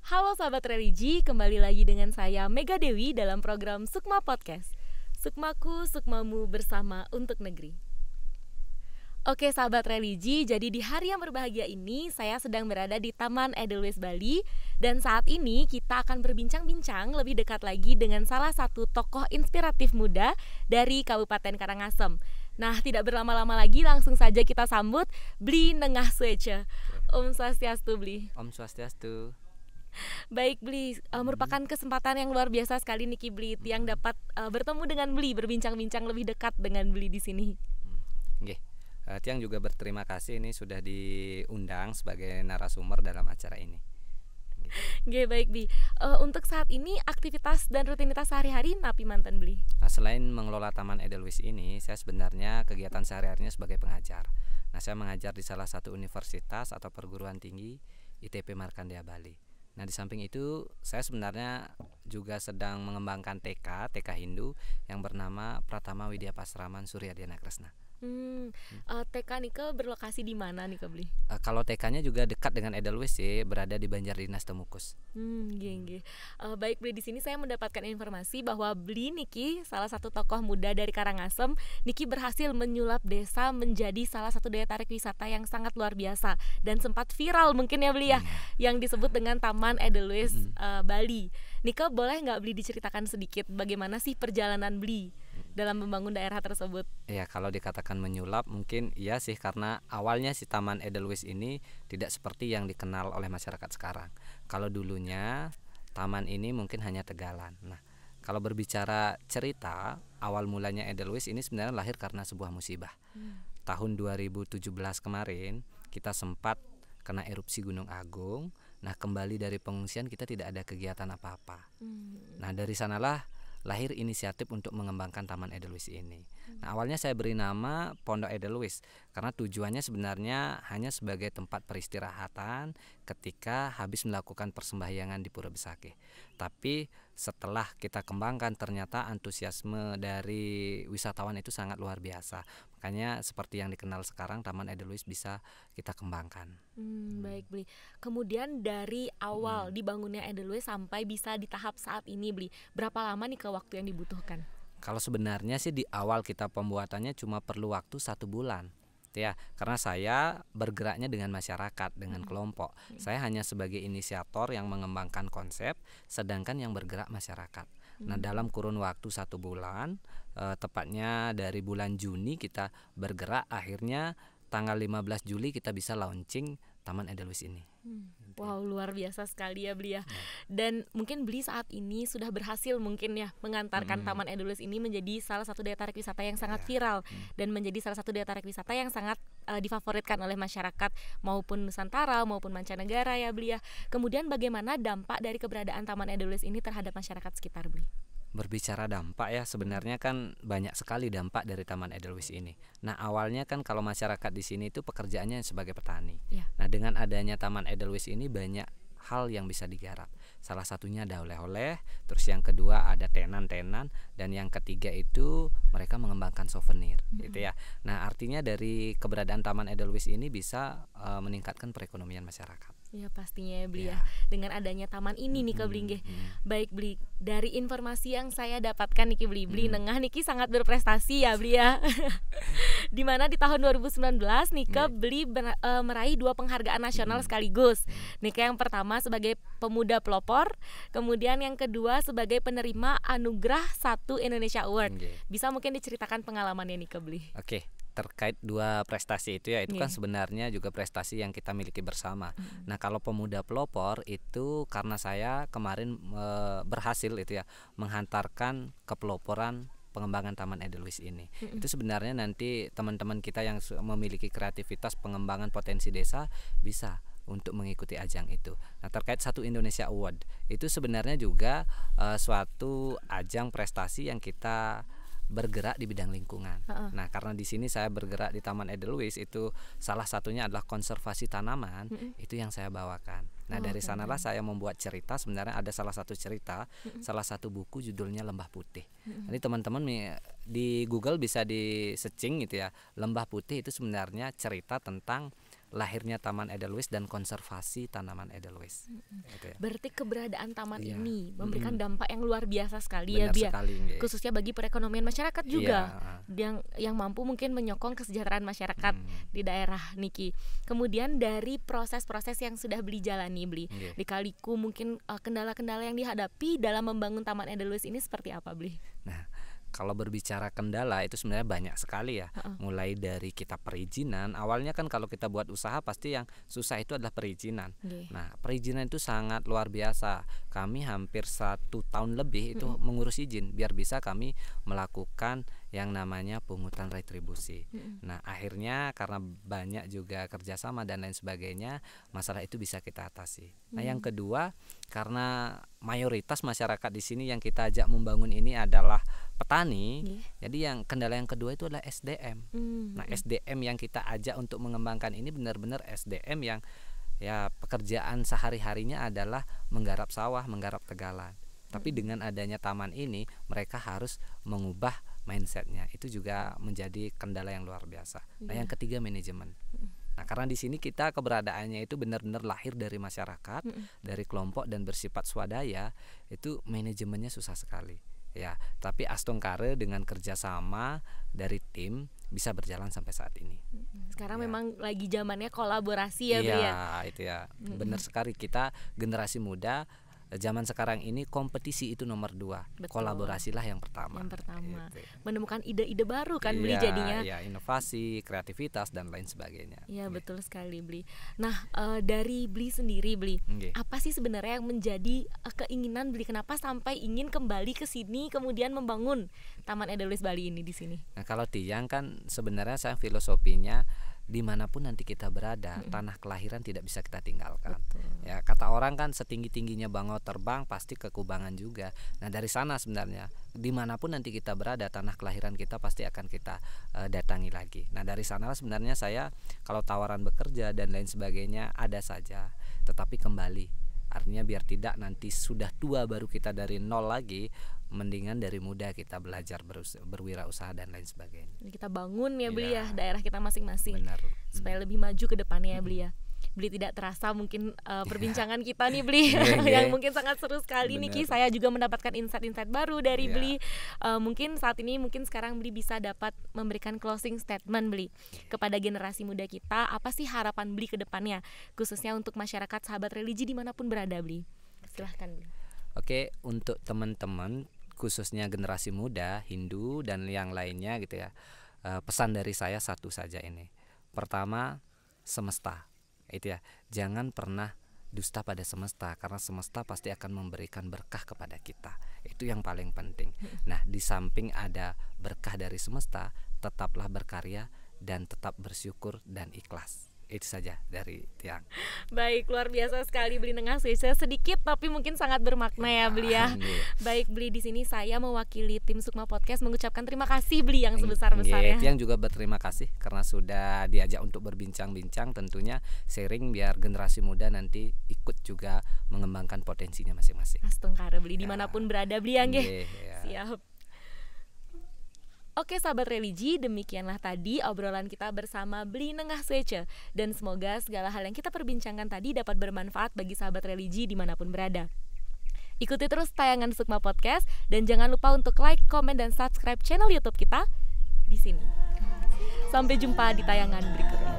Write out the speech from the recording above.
Halo sahabat religi, kembali lagi dengan saya Mega Dewi dalam program Sukma Podcast. Sukmaku, sukmamu bersama untuk negeri. Oke sahabat religi, jadi di hari yang berbahagia ini saya sedang berada di Taman Edelweiss Bali. Dan saat ini kita akan berbincang-bincang lebih dekat lagi dengan salah satu tokoh inspiratif muda dari Kabupaten Karangasem. Nah, tidak berlama-lama lagi, langsung saja kita sambut Bli Nengah Swece. Om Swastiastu Bli. Om Swastiastu. Baik Bli, merupakan kesempatan yang luar biasa sekali Niki Bli yang dapat bertemu dengan Bli, berbincang-bincang lebih dekat dengan Bli di sini. Nggih. Tiang juga berterima kasih ini sudah diundang sebagai narasumber dalam acara ini. Nggih, baik Bli. Untuk saat ini aktivitas dan rutinitas sehari-hari napi manten Bli? Nah, selain mengelola Taman Edelweiss ini, saya sebenarnya kegiatan sehari-harinya sebagai pengajar. Nah, saya mengajar di salah satu universitas atau perguruan tinggi ITP Markandeya Bali. Nah, di samping itu saya sebenarnya juga sedang mengembangkan TK Hindu yang bernama Pratama Widya Pasraman Suryadhyana Kresna. TK Nike berlokasi di mana Nike Bli? Kalau TK-nya juga dekat dengan Edelweiss sih, berada di Banjardinas Temukus. Baik Bli, di sini saya mendapatkan informasi bahwa Bli Niki, salah satu tokoh muda dari Karangasem, Niki berhasil menyulap desa menjadi salah satu daya tarik wisata yang sangat luar biasa dan sempat viral mungkin ya Bli ya, yang disebut dengan Taman Edelweiss Bali. Nike boleh nggak Bli diceritakan sedikit bagaimana sih perjalanan Bli dalam membangun daerah tersebut? Ya, kalau dikatakan menyulap mungkin iya sih, karena awalnya si Taman Edelweiss ini tidak seperti yang dikenal oleh masyarakat sekarang. Kalau dulunya taman ini mungkin hanya tegalan. Nah, kalau berbicara cerita, awal mulanya Edelweiss ini sebenarnya lahir karena sebuah musibah. Tahun 2017 kemarin kita sempat kena erupsi Gunung Agung. Nah, kembali dari pengungsian kita tidak ada kegiatan apa-apa. Nah, dari sanalah lahir inisiatif untuk mengembangkan Taman Edelweiss ini. Nah, awalnya saya beri nama Pondok Edelweiss karena tujuannya sebenarnya hanya sebagai tempat peristirahatan ketika habis melakukan persembahyangan di Pura Besakih. Tapi setelah kita kembangkan ternyata antusiasme dari wisatawan itu sangat luar biasa. Makanya seperti yang dikenal sekarang Taman Edelweiss bisa kita kembangkan. Baik Bli. Kemudian dari awal dibangunnya Edelweiss sampai bisa di tahap saat ini Bli, berapa lama nih ke waktu yang dibutuhkan? Kalau sebenarnya sih di awal kita pembuatannya cuma perlu waktu 1 bulan. Ya, karena saya bergeraknya dengan masyarakat, dengan kelompok. Saya hanya sebagai inisiator yang mengembangkan konsep, sedangkan yang bergerak masyarakat. Nah, dalam kurun waktu 1 bulan, tepatnya dari bulan Juni kita bergerak, akhirnya tanggal 15 Juli kita bisa launching Taman Edelweiss ini. Wow, luar biasa sekali ya Bli ya. Dan mungkin Bli saat ini sudah berhasil mungkin ya mengantarkan Taman Edelweiss ini menjadi salah satu daya tarik wisata yang sangat viral dan menjadi salah satu daya tarik wisata yang sangat difavoritkan oleh masyarakat maupun Nusantara maupun mancanegara ya Bli ya. Kemudian bagaimana dampak dari keberadaan Taman Edelweiss ini terhadap masyarakat sekitar Bli? Berbicara dampak ya, sebenarnya kan banyak sekali dampak dari Taman Edelweiss ini. Nah, awalnya kan kalau masyarakat di sini itu pekerjaannya sebagai petani. Nah, dengan adanya Taman Edelweiss ini banyak hal yang bisa digarap. Salah satunya ada oleh-oleh, terus yang kedua ada tenan-tenan, dan yang ketiga itu mereka mengembangkan souvenir, gitu ya. Nah, artinya dari keberadaan Taman Edelweiss ini bisa meningkatkan perekonomian masyarakat. Ya pastinya ya Bli ya. Dengan adanya taman ini nih Bli nggih. Baik Bli, dari informasi yang saya dapatkan nih Bli, Bli Nengah niki sangat berprestasi ya Bli ya. Dimana di tahun 2019 Nika Bli meraih 2 penghargaan nasional sekaligus. Nika yang pertama sebagai pemuda pelopor, kemudian yang kedua sebagai penerima anugerah 1 Indonesia Award. Bisa mungkin diceritakan pengalamannya Nika Bli? Oke. Terkait 2 prestasi itu ya, itu kan sebenarnya juga prestasi yang kita miliki bersama. Nah, kalau pemuda pelopor itu karena saya kemarin berhasil itu ya menghantarkan kepeloporan pengembangan Taman Edelweiss ini. Itu sebenarnya nanti teman-teman kita yang memiliki kreativitas pengembangan potensi desa bisa untuk mengikuti ajang itu. Nah, terkait 1 Indonesia Award itu sebenarnya juga suatu ajang prestasi yang kita bergerak di bidang lingkungan. Nah, karena di sini saya bergerak di Taman Edelweiss, itu salah satunya adalah konservasi tanaman, itu yang saya bawakan. Nah, dari sanalah saya membuat cerita. Sebenarnya ada salah satu cerita, salah satu buku judulnya Lembah Putih. Nanti teman-teman di Google bisa di searching gitu ya. Lembah Putih itu sebenarnya cerita tentang lahirnya Taman Edelweiss dan konservasi tanaman Edelweiss. Gitu ya. Berarti keberadaan taman Iya. ini memberikan dampak yang luar biasa sekali Benar ya Bi ya. sekali, nggih. Khususnya bagi perekonomian masyarakat juga. Iya. Yang mampu mungkin menyokong kesejahteraan masyarakat di daerah niki. Kemudian dari proses-proses yang sudah Beli jalani Beli Nggih. di Kaliku, mungkin kendala-kendala yang dihadapi dalam membangun Taman Edelweiss ini seperti apa Beli? Nah, kalau berbicara kendala itu sebenarnya banyak sekali ya. Mulai dari kita perizinan. Awalnya kan kalau kita buat usaha pasti yang susah itu adalah perizinan. Nggih. Nah, perizinan itu sangat luar biasa. Kami hampir 1 tahun lebih itu mengurus izin biar bisa kami melakukan yang namanya pungutan retribusi. Nah, akhirnya karena banyak juga kerjasama dan lain sebagainya, masalah itu bisa kita atasi. Nah, yang kedua, karena mayoritas masyarakat di sini yang kita ajak membangun ini adalah petani. Jadi yang kendala yang kedua itu adalah SDM. Nah, SDM yang kita ajak untuk mengembangkan ini benar-benar SDM yang ya pekerjaan sehari-harinya adalah menggarap sawah, menggarap tegalan. Tapi dengan adanya taman ini mereka harus mengubah mindsetnya. Itu juga menjadi kendala yang luar biasa. Nah, yang ketiga manajemen. Nah, karena di sini kita keberadaannya itu benar-benar lahir dari masyarakat, dari kelompok dan bersifat swadaya, itu manajemennya susah sekali. Ya, tapi Astungkare dengan kerjasama dari tim bisa berjalan sampai saat ini. Sekarang Ya. memang lagi zamannya kolaborasi ya Beli ya. Iya, itu ya. Benar sekali, kita generasi muda zaman sekarang ini kompetisi itu nomor 2. Betul. Kolaborasilah yang pertama. Yang pertama. Gitu. Menemukan ide-ide baru kan Beli Iya, jadinya. iya, inovasi, kreativitas dan lain sebagainya. Iya, Nggih. betul sekali Beli. Nah, dari Beli sendiri Beli, Nggih. apa sih sebenarnya yang menjadi keinginan Beli, kenapa sampai ingin kembali ke sini kemudian membangun Taman Edelweiss Bali ini di sini? Nah, kalau Tiang kan sebenarnya saya filosofinya dimanapun nanti kita berada, tanah kelahiran tidak bisa kita tinggalkan. Betul. Ya, kata orang kan setinggi-tingginya bangau terbang pasti ke kubangan juga. Nah, dari sana sebenarnya dimanapun nanti kita berada, tanah kelahiran kita pasti akan kita datangi lagi. Nah, dari sana sebenarnya saya kalau tawaran bekerja dan lain sebagainya ada saja, tetapi kembali. Artinya biar tidak nanti sudah tua baru kita dari nol lagi, mendingan dari muda kita belajar berwirausaha dan lain sebagainya. Kita bangun ya Beli Iya. ya daerah kita masing-masing. Benar. Supaya lebih maju ke depannya ya Beli ya. Beli tidak terasa mungkin perbincangan kita nih Beli yang mungkin sangat seru sekali nih Ki. Saya juga mendapatkan insight-insight baru dari Beli. Mungkin saat ini sekarang Beli bisa dapat memberikan closing statement Beli kepada generasi muda kita. Apa sih harapan Beli ke depannya khususnya untuk masyarakat sahabat religi dimanapun berada Beli? Silahkan Beli. Oke, untuk teman-teman khususnya generasi muda Hindu dan yang lainnya gitu ya, pesan dari saya satu saja ini. Pertama, semesta. Itu ya, jangan pernah dusta pada semesta, karena semesta pasti akan memberikan berkah kepada kita. Itu yang paling penting. Nah, di samping ada berkah dari semesta, tetaplah berkarya dan tetap bersyukur dan ikhlas. Itu saja dari Tiang. Baik, luar biasa sekali Beli Nengah Swece, sedikit tapi mungkin sangat bermakna ya Beli ya. Baik Beli, di sini saya mewakili tim Sukma Podcast mengucapkan terima kasih Beli yang sebesar-besarnya. Tiang juga berterima kasih karena sudah diajak untuk berbincang-bincang, tentunya sharing biar generasi muda nanti ikut juga mengembangkan potensinya masing-masing. Astungkare Beli dimanapun berada Beli ya nggih. Ya. Siap. Oke sahabat religi, demikianlah tadi obrolan kita bersama Beli Nengah Swece. Dan semoga segala hal yang kita perbincangkan tadi dapat bermanfaat bagi sahabat religi dimanapun berada. Ikuti terus tayangan Sukma Podcast dan jangan lupa untuk like, komen, dan subscribe channel YouTube kita di sini. Sampai jumpa di tayangan berikutnya.